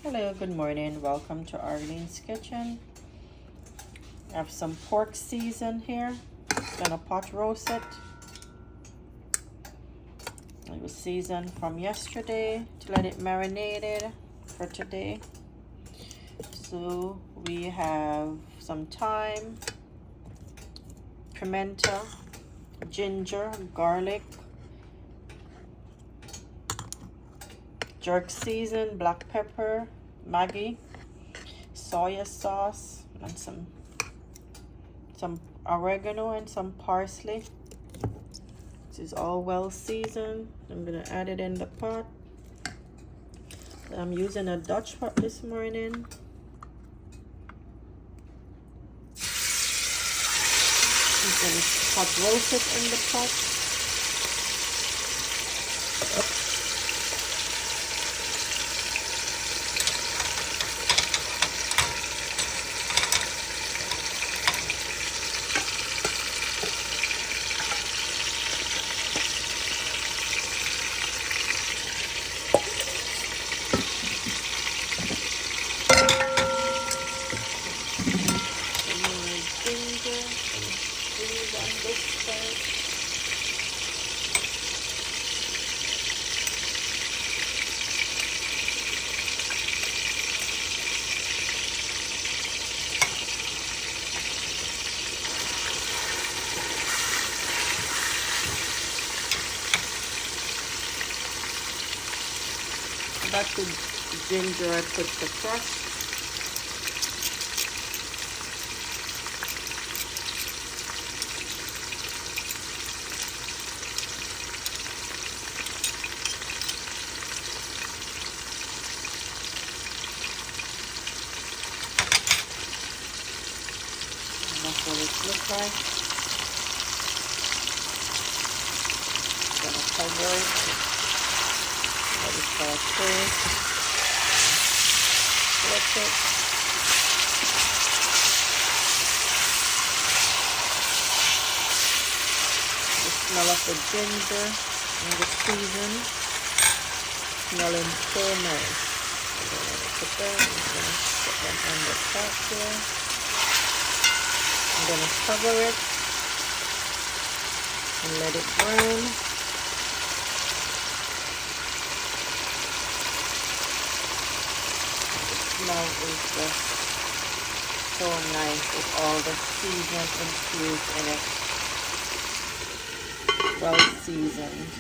Hello, good morning. Welcome to Arlene's Kitchen. I have some pork season here. Gonna pot roast it. It was seasoned from yesterday to let it marinated for today. So we have some thyme, pimento, ginger, garlic, jerk season, black pepper, Maggi, soya sauce, and some oregano and some parsley. This is all well seasoned. I'm gonna add it in the pot. I'm using a Dutch pot this morning. I'm gonna pot roast it in the pot. That's the ginger I put the crust. That's what it looks like. Gonna cover it. Let it saute. Flip it. The smell of the ginger and the season smelling so nice. I'm gonna put them. I'm gonna put them on the top here. I'm gonna cover it and let it brown. Smell is just so nice with all the season infused in it. Well seasoned.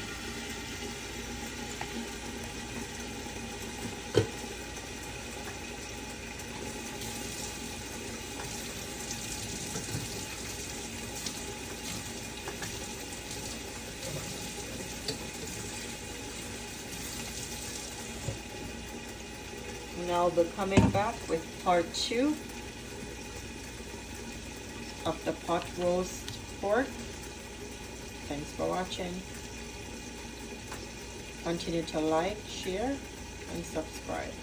Now I'll be coming back with part 2 of the pot roast pork. Thanks for watching. Continue to like, share, and subscribe.